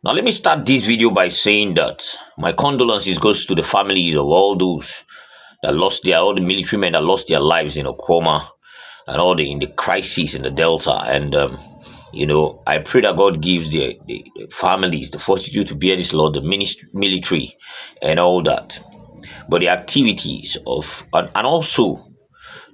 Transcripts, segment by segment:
Now, let me start this video by saying that my condolences goes to the families of all those that all the military men that lost their lives in Okoma and all in the crisis in the Delta. And, I pray that God gives the families the fortitude to bear this load, the military and all that. But the activities and also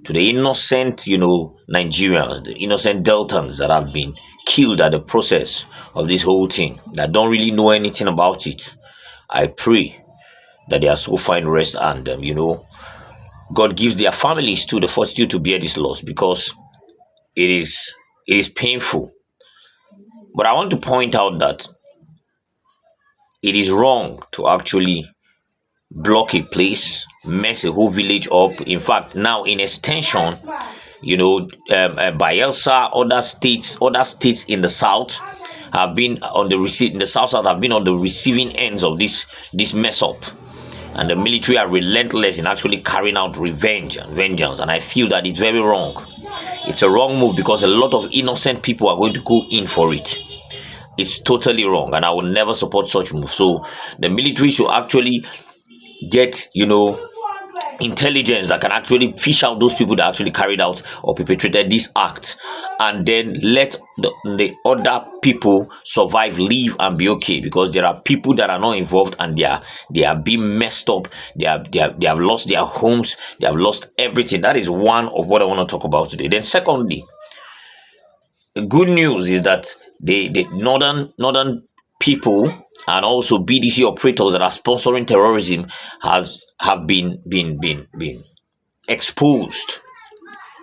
to the innocent, Nigerians, the innocent Deltans that have been killed at the process of this whole thing, that don't really know anything about it. I pray that they are so find rest and, God gives their families too the fortitude to bear this loss, because it is painful. But I want to point out that it is wrong to actually block a place, mess a whole village up. In fact, now in extension, Bayelsa, other states in the south have been on the south have been on the receiving ends of this mess up, and the military are relentless in actually carrying out revenge and vengeance. And I feel that it's very wrong. It's a wrong move because a lot of innocent people are going to go in for it. It's totally wrong, and I will never support such moves. So the military should actually get, intelligence that can actually fish out those people that actually carried out or perpetrated this act, and then let the other people survive, live, and be okay. Because there are people that are not involved and they are being messed up. They have lost their homes. They have lost everything. That is one of what I want to talk about today. Then secondly, the good news is that the northern people and also BDC operators that are sponsoring terrorism have been exposed.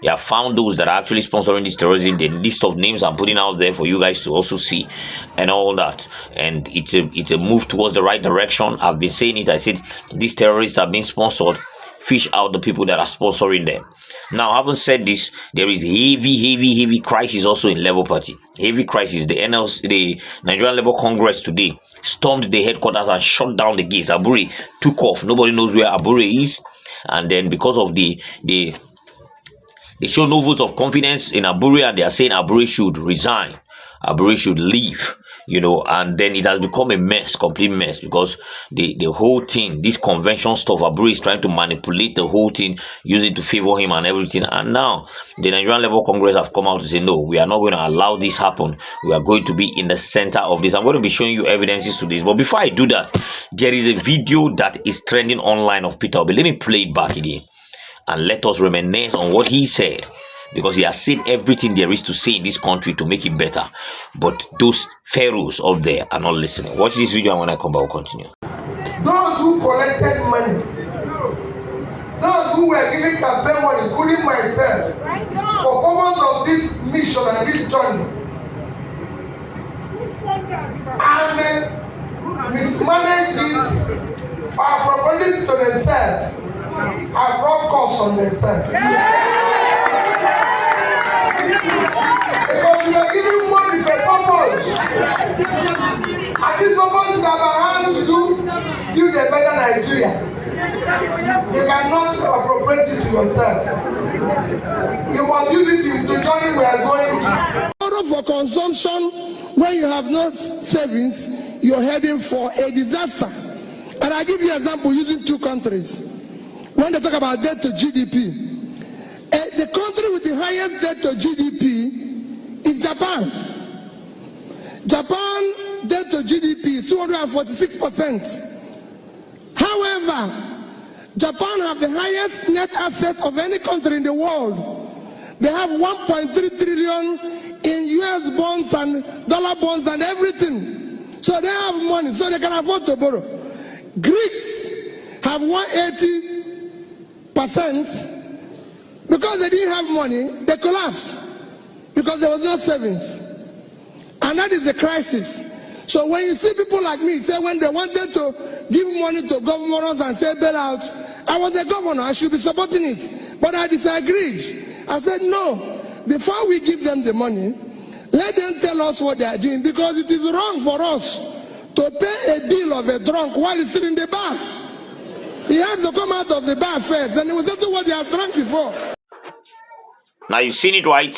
They have found those that are actually sponsoring this terrorism. The list of names I'm putting out there for you guys to also see and all that. And it's a move towards the right direction. I've been saying it. I said these terrorists have been sponsored. Fish out the people that are sponsoring them. Now, having said this, there is heavy crisis also in Labour Party. Heavy crisis. The NLC, the Nigerian Labour Congress today stormed the headquarters and shut down the gates. Abure took off. Nobody knows where Abure is. And then because of they show no votes of confidence in Abure, and they are saying Abure should resign. Abure should leave. And then it has become a mess, complete mess, because the whole thing, this convention stuff, Abure is trying to manipulate the whole thing, use it to favor him and everything. And now the Nigerian Labour Congress have come out to say, no, we are not going to allow this happen. We are going to be in the center of this. I'm going to be showing you evidences to this. But before I do that, there is a video that is trending online of Peter Obi. Let me play it back again and let us reminisce on what he said, because he has said everything there is to say in this country to make it better. But those pharaohs up there are not listening. Watch this video, and when I come back, we'll continue. Those who collected money, those who were giving campaign money, including myself, for purpose of this mission and this journey, and mismanaged this, are proposing to themselves, have brought costs on themselves. Because we are giving money for purpose. And this purpose is about how to build a better Nigeria. You cannot appropriate this to yourself. You must use it in the journey we are going. For consumption, when you have no savings, you're heading for a disaster. And I give you an example using two countries. When they talk about debt to GDP, the country with the highest debt to GDP is Japan. Japan debt to GDP is 246%. However, Japan have the highest net asset of any country in the world. They have 1.3 trillion in US bonds and dollar bonds and everything. So they have money, so they can afford to borrow. Greeks have 180%. Because they didn't have money, they collapsed because there was no savings. And that is the crisis. So when you see people like me say when they wanted to give money to governors and say bailout, I was a governor, I should be supporting it. But I disagreed. I said no, before we give them the money, let them tell us what they are doing, because it is wrong for us to pay a bill of a drunk while he's still in the bar. He has to come out of the bar first, and he will settle what he has drunk before. Now you've seen it, right?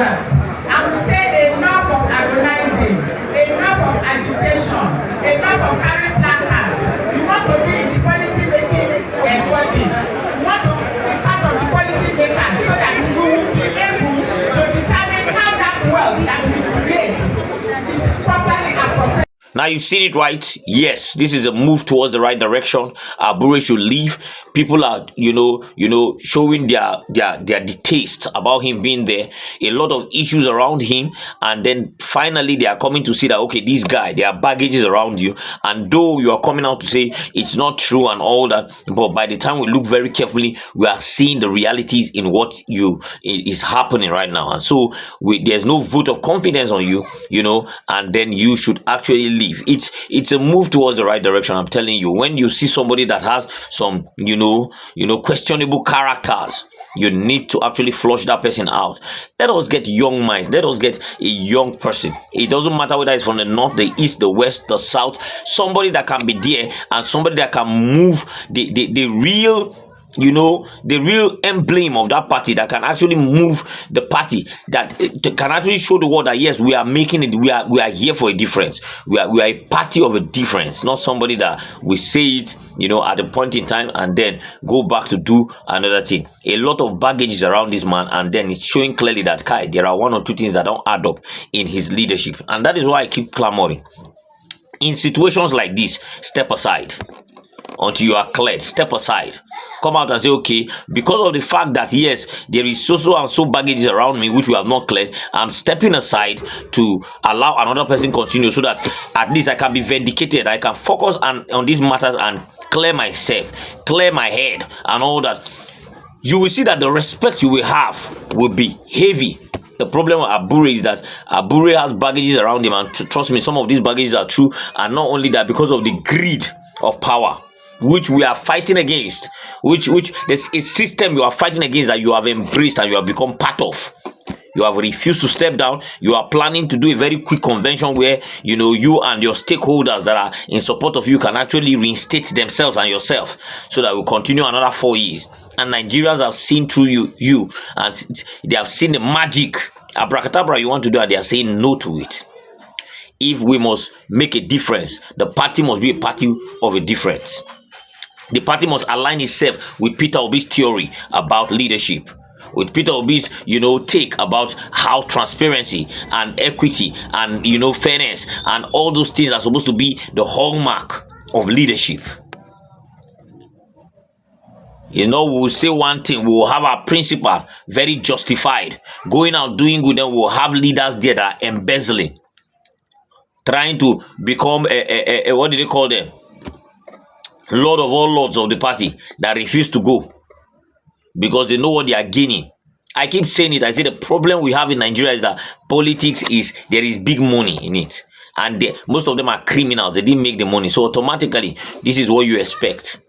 wealth. I would say enough of agonizing, enough of agitation, enough of carrying placards. You want to be in the policy making body. You want to be part of the policy makers so that you will be able to determine how that wealth that we create is properly appropriate. Now you've seen it, right? Yes, this is a move towards the right direction. Abure should leave. People are, showing their distaste about him being there. A lot of issues around him, and then finally they are coming to see that okay, this guy, there are baggages around you, and though you are coming out to say it's not true and all that, but by the time we look very carefully, we are seeing the realities in what is happening right now, and so there's no vote of confidence on you, and then you should actually leave. It's a move towards the right direction. I'm telling you, when you see somebody that has some questionable characters, you need to actually flush that person out. Let us get young minds. Let us get a young person. It doesn't matter whether it's from the north, the east, the west, the south. Somebody that can be there and somebody that can move the real the real emblem of that party, that can actually move the party, that can actually show the world that yes, we are making it, we are here for a difference, we are a party of a difference, not somebody that we say it at a point in time and then go back to do another thing. A lot of baggage is around this man, and then it's showing clearly that there are one or two things that don't add up in his leadership, and that is why I keep clamoring. In situations like this, step aside until you are cleared. Step aside. Come out and say, okay, because of the fact that yes, there is so and so baggage around me which we have not cleared, I'm stepping aside to allow another person continue, so that at least I can be vindicated. I can focus on these matters and clear myself, clear my head and all that. You will see that the respect you will have will be heavy. The problem with Abure is that Abure has baggages around him, and trust me, some of these baggages are true, and not only that, because of the greed of power which we are fighting against, which there's a system you are fighting against that you have embraced and you have become part of. You have refused to step down. You are planning to do a very quick convention where you and your stakeholders that are in support of you can actually reinstate themselves and yourself, so that will continue another 4 years. And Nigerians have seen through you and they have seen the magic abracadabra you want to do, and they are saying no to it. If we must make a difference, the party must be a party of a difference. The party must align itself with Peter Obi's theory about leadership, with Peter Obi's, take about how transparency and equity and, fairness and all those things are supposed to be the hallmark of leadership. We will say one thing, we will have our principle very justified, going out doing good, then we will have leaders there that are embezzling, trying to become what do they call them? Lord of all lords of the party, that refuse to go because they know what they are gaining. I keep saying it. I say the problem we have in Nigeria is that politics there is big money in it, and most of them are criminals. They didn't make the money, so automatically this is what you expect.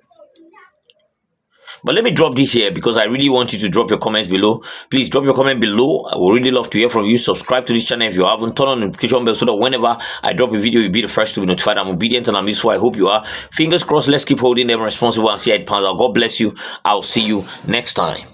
But let me drop this here because I really want you to drop your comments below. Please drop your comment below. I would really love to hear from you. Subscribe to this channel if you haven't. Turn on the notification bell so that whenever I drop a video, you'll be the first to be notified. I'm obedient and I'm useful. I hope you are. Fingers crossed. Let's keep holding them responsible and see how it pans out. God bless you. I'll see you next time.